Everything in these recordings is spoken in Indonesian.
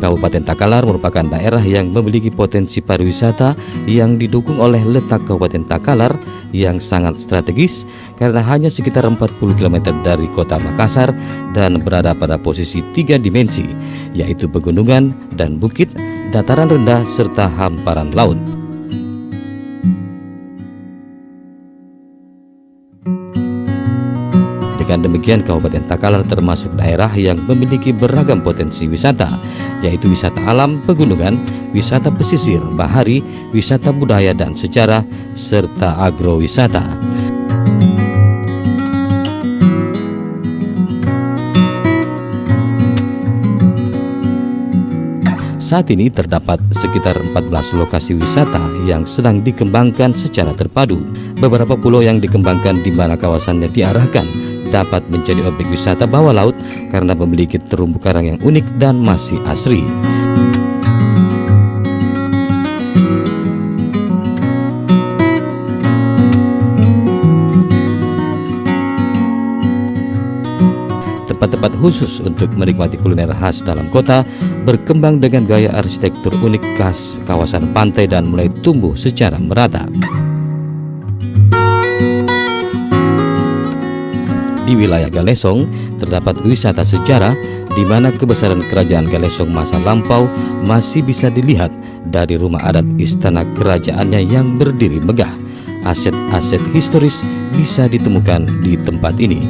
Kabupaten Takalar merupakan daerah yang memiliki potensi pariwisata yang didukung oleh letak Kabupaten Takalar yang sangat strategis karena hanya sekitar 40 km dari kota Makassar dan berada pada posisi 3 dimensi, yaitu pegunungan dan bukit, dataran rendah, serta hamparan laut. Dengan demikian, Kabupaten Takalar termasuk daerah yang memiliki beragam potensi wisata, yaitu wisata alam, pegunungan, wisata pesisir, bahari, wisata budaya dan sejarah, serta agrowisata. Saat ini terdapat sekitar 14 lokasi wisata yang sedang dikembangkan secara terpadu. Beberapa pulau yang dikembangkan di mana kawasannya diarahkan dapat menjadi objek wisata bawah laut karena memiliki terumbu karang yang unik dan masih asri. Tempat-tempat khusus untuk menikmati kuliner khas dalam kota berkembang dengan gaya arsitektur unik khas kawasan pantai dan mulai tumbuh secara merata. Di wilayah Galesong terdapat wisata sejarah di mana kebesaran kerajaan Galesong masa lampau masih bisa dilihat dari rumah adat istana kerajaannya yang berdiri megah. Aset-aset historis bisa ditemukan di tempat ini.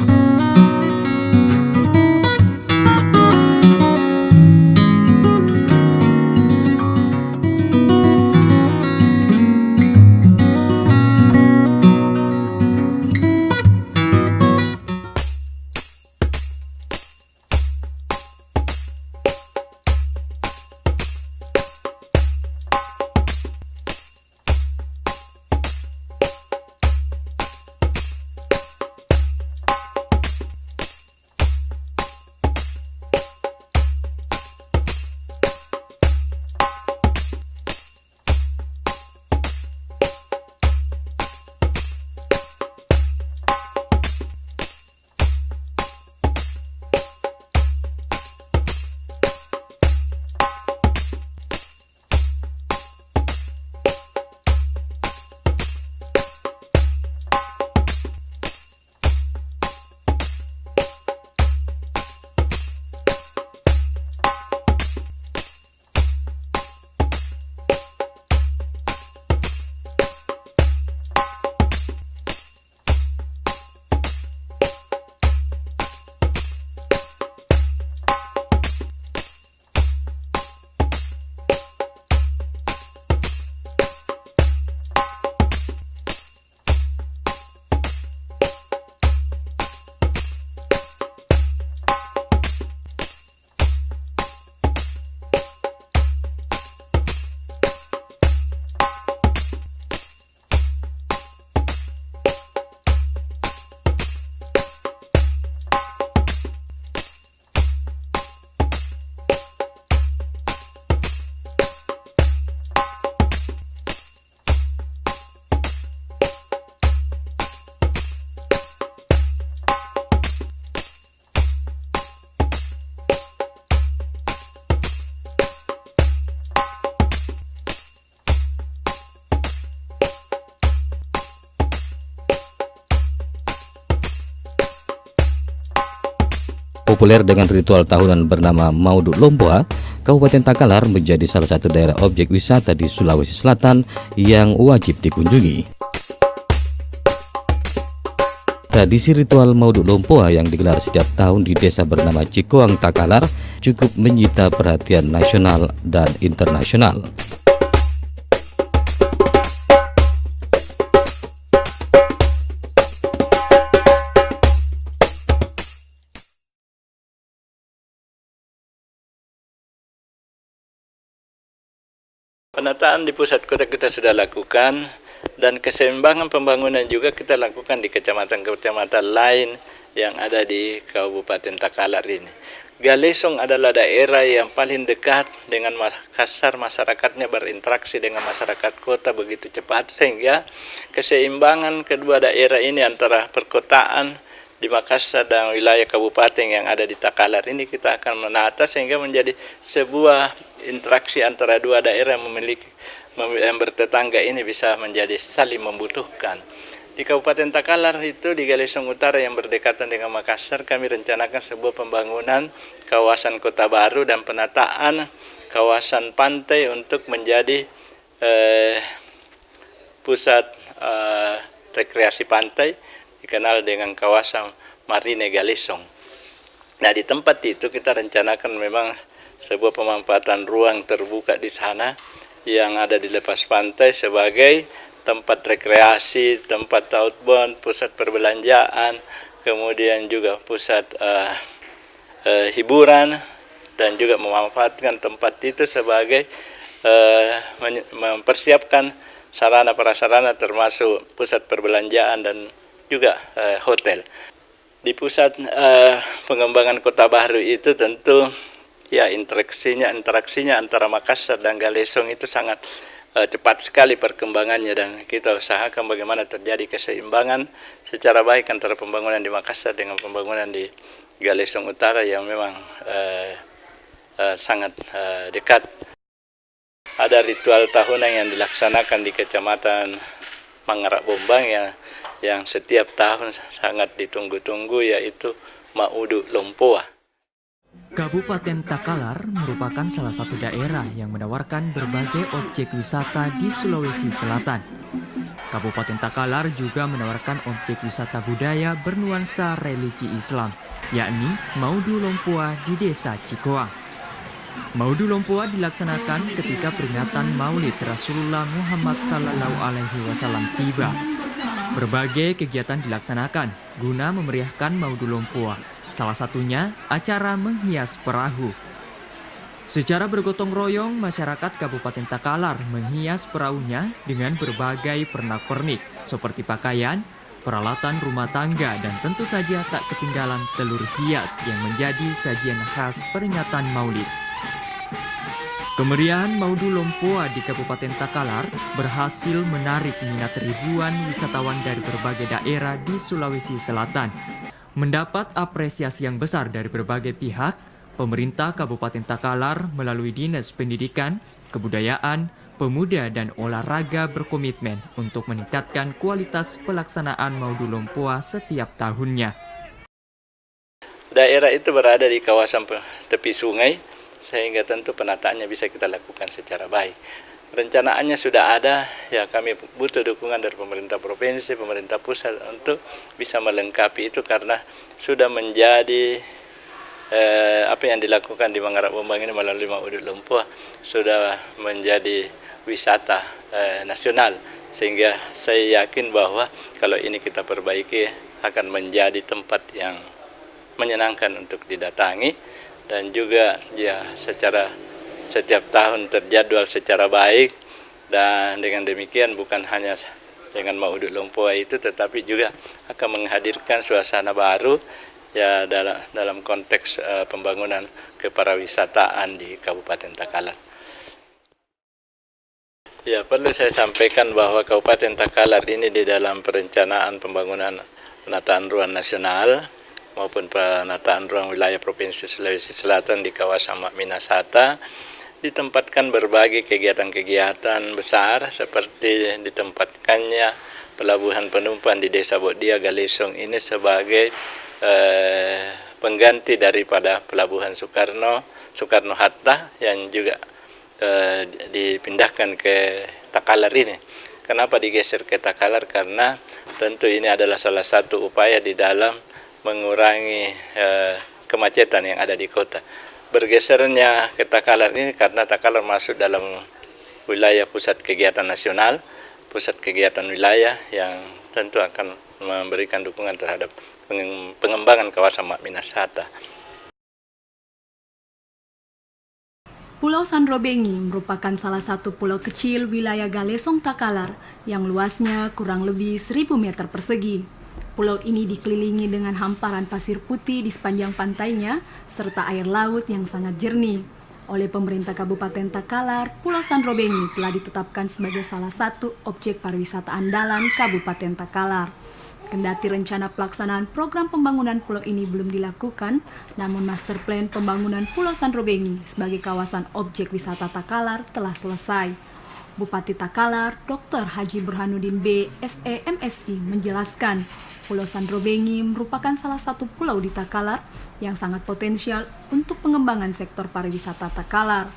Populer dengan ritual tahunan bernama Mauduk Lompoa, Kabupaten Takalar menjadi salah satu daerah objek wisata di Sulawesi Selatan yang wajib dikunjungi. Tradisi ritual Mauduk Lompoa yang digelar setiap tahun di desa bernama Cikoang Takalar cukup menyita perhatian nasional dan internasional. Penataan di pusat kota kita sudah lakukan, dan keseimbangan pembangunan juga kita lakukan di kecamatan-kecamatan lain yang ada di Kabupaten Takalar ini. Galesong adalah daerah yang paling dekat dengan Makassar, masyarakatnya berinteraksi dengan masyarakat kota begitu cepat, sehingga keseimbangan kedua daerah ini antara perkotaan di Makassar dan wilayah kabupaten yang ada di Takalar ini kita akan menata sehingga menjadi sebuah interaksi antara dua daerah yang bertetangga ini bisa menjadi saling membutuhkan. Di Kabupaten Takalar itu di Galesong Utara yang berdekatan dengan Makassar, kami rencanakan sebuah pembangunan kawasan kota baru dan penataan kawasan pantai untuk menjadi pusat rekreasi pantai dikenal dengan kawasan Marine Galesong. Nah, di tempat itu kita rencanakan memang sebuah pemanfaatan ruang terbuka di sana yang ada di lepas pantai sebagai tempat rekreasi, tempat outbound, pusat perbelanjaan, kemudian juga pusat hiburan, dan juga memanfaatkan tempat itu sebagai mempersiapkan sarana prasarana termasuk pusat perbelanjaan dan juga hotel. Di pusat pengembangan kota baru itu tentu ya interaksinya antara Makassar dan Galesong itu sangat cepat sekali perkembangannya, dan kita usahakan bagaimana terjadi keseimbangan secara baik antara pembangunan di Makassar dengan pembangunan di Galesong Utara yang memang sangat dekat. Ada ritual tahunan yang dilaksanakan di Kecamatan Mangarak Bombang yang setiap tahun sangat ditunggu-tunggu, yaitu Maudu Lompoa. Kabupaten Takalar merupakan salah satu daerah yang menawarkan berbagai objek wisata di Sulawesi Selatan. Kabupaten Takalar juga menawarkan objek wisata budaya bernuansa religi Islam, yakni Maudu Lompoa di Desa Cikoang. Maudu Lompoa dilaksanakan ketika peringatan Maulid Rasulullah Muhammad SAW tiba. Berbagai kegiatan dilaksanakan guna memeriahkan Maudu Lompoa. Salah satunya acara menghias perahu. Secara bergotong royong, masyarakat Kabupaten Takalar menghias perahunya dengan berbagai pernak-pernik seperti pakaian, peralatan rumah tangga, dan tentu saja tak ketinggalan telur hias yang menjadi sajian khas peringatan Maulid. Kemeriahan Maudu Lompoa di Kabupaten Takalar berhasil menarik minat ribuan wisatawan dari berbagai daerah di Sulawesi Selatan. Mendapat apresiasi yang besar dari berbagai pihak, pemerintah Kabupaten Takalar melalui Dinas Pendidikan, Kebudayaan, Pemuda dan Olahraga berkomitmen untuk meningkatkan kualitas pelaksanaan Maudu Lompoa setiap tahunnya. Daerah itu berada di kawasan tepi sungai, sehingga tentu penataannya bisa kita lakukan secara baik. Rencanaannya sudah ada, ya kami butuh dukungan dari pemerintah provinsi, pemerintah pusat untuk bisa melengkapi itu, karena sudah menjadi apa yang dilakukan di Mangarak Bombang ini melalui Maudu Lompoa sudah menjadi wisata nasional, sehingga saya yakin bahwa kalau ini kita perbaiki akan menjadi tempat yang menyenangkan untuk didatangi, dan juga ya secara setiap tahun terjadwal secara baik, dan dengan demikian bukan hanya dengan Maudu Lompoa itu, tetapi juga akan menghadirkan suasana baru ya dalam konteks pembangunan kepariwisataan di Kabupaten Takalar. Ya, perlu saya sampaikan bahwa Kabupaten Takalar ini di dalam perencanaan pembangunan penataan ruang nasional maupun penataan ruang wilayah Provinsi Sulawesi Selatan di kawasan Mak Minasata ditempatkan berbagai kegiatan-kegiatan besar, seperti ditempatkannya pelabuhan penumpang di Desa Bodia Galesong ini sebagai pengganti daripada pelabuhan Soekarno-Hatta yang juga dipindahkan ke Takalar ini. Kenapa digeser ke Takalar? Karena tentu ini adalah salah satu upaya di dalam mengurangi kemacetan yang ada di kota. Bergesernya ke Takalar ini karena Takalar masuk dalam wilayah pusat kegiatan nasional, pusat kegiatan wilayah yang tentu akan memberikan dukungan terhadap pengembangan kawasan Mak Minasata. Pulau Sandrobengi merupakan salah satu pulau kecil wilayah Galesong Takalar yang luasnya kurang lebih 1000 meter persegi. Pulau ini dikelilingi dengan hamparan pasir putih di sepanjang pantainya, serta air laut yang sangat jernih. Oleh pemerintah Kabupaten Takalar, Pulau Sandrobengi telah ditetapkan sebagai salah satu objek pariwisata andalan Kabupaten Takalar. Kendati rencana pelaksanaan program pembangunan pulau ini belum dilakukan, namun master plan pembangunan Pulau Sanrobengi sebagai kawasan objek wisata Takalar telah selesai. Bupati Takalar, Dr. Haji Burhanuddin B. SE MSI menjelaskan, Pulau Sanrobengi merupakan salah satu pulau di Takalar yang sangat potensial untuk pengembangan sektor pariwisata Takalar.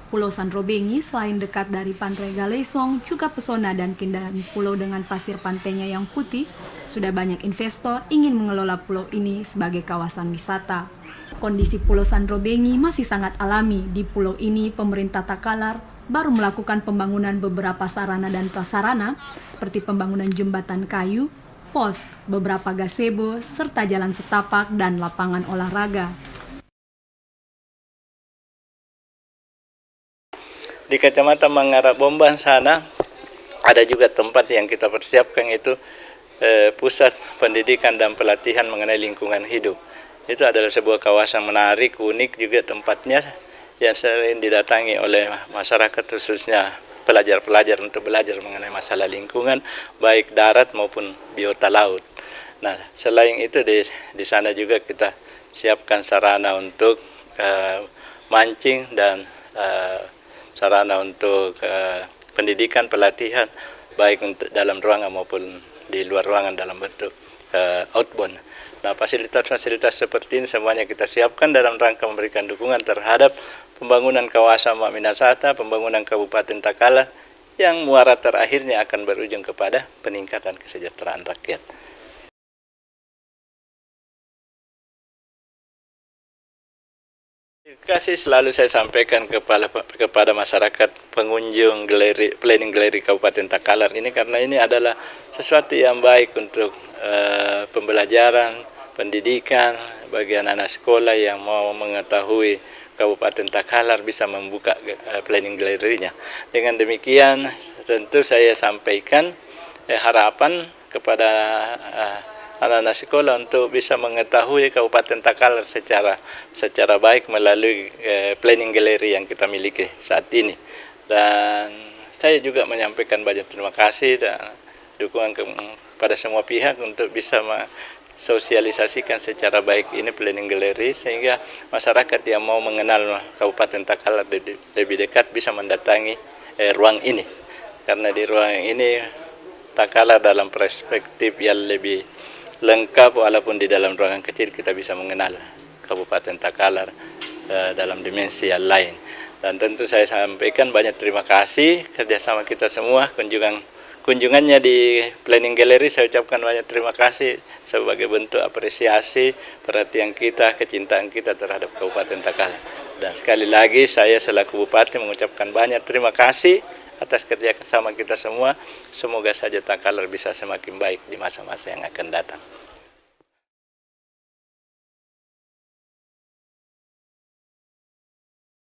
Pulau Sanrobengi selain dekat dari Pantai Galesong, juga pesona dan keindahan pulau dengan pasir pantainya yang putih, sudah banyak investor ingin mengelola pulau ini sebagai kawasan wisata. Kondisi Pulau Sanrobengi masih sangat alami. Di pulau ini, pemerintah Takalar baru melakukan pembangunan beberapa sarana dan prasarana, seperti pembangunan jembatan kayu, pos, beberapa gazebo, serta jalan setapak dan lapangan olahraga. Di Kecamatan Mangarabomban sana ada juga tempat yang kita persiapkan, itu pusat pendidikan dan pelatihan mengenai lingkungan hidup. Itu adalah sebuah kawasan menarik, unik juga tempatnya, yang sering didatangi oleh masyarakat, khususnya pelajar-pelajar untuk belajar mengenai masalah lingkungan, baik darat maupun biota laut. Nah, selain itu di sana juga kita siapkan sarana untuk mancing dan sarana untuk pendidikan, pelatihan, baik untuk dalam ruangan maupun di luar ruangan dalam bentuk outbound. Nah, fasilitas-fasilitas seperti ini semuanya kita siapkan dalam rangka memberikan dukungan terhadap pembangunan kawasan Mak Minasata, pembangunan Kabupaten Takalar, yang muara terakhirnya akan berujung kepada peningkatan kesejahteraan rakyat. Kasih selalu saya sampaikan kepada masyarakat pengunjung planning galeri Kabupaten Takalar ini, karena ini adalah sesuatu yang baik untuk pembelajaran, pendidikan bagi anak-anak sekolah yang mau mengetahui Kabupaten Takalar, bisa membuka planning galerinya. Dengan demikian tentu saya sampaikan harapan kepada anak-anak sekolah untuk bisa mengetahui Kabupaten Takalar secara baik melalui planning galeri yang kita miliki saat ini. Dan saya juga menyampaikan banyak terima kasih dan dukungan kepada semua pihak untuk bisa sosialisasikan secara baik ini planning galeri, sehingga masyarakat yang mau mengenal Kabupaten Takalar lebih dekat bisa mendatangi ruang ini. Karena di ruang ini Takalar dalam perspektif yang lebih lengkap, walaupun di dalam ruangan kecil kita bisa mengenal Kabupaten Takalar dalam dimensi yang lain. Dan tentu saya sampaikan banyak terima kasih kerjasama kita semua, kunjungannya di planning galeri. Saya ucapkan banyak terima kasih sebagai bentuk apresiasi perhatian kita, kecintaan kita terhadap Kabupaten Takalar. Dan sekali lagi saya selaku Bupati mengucapkan banyak terima kasih atas kerjasama kita semua. Semoga saja Takalar bisa semakin baik di masa-masa yang akan datang.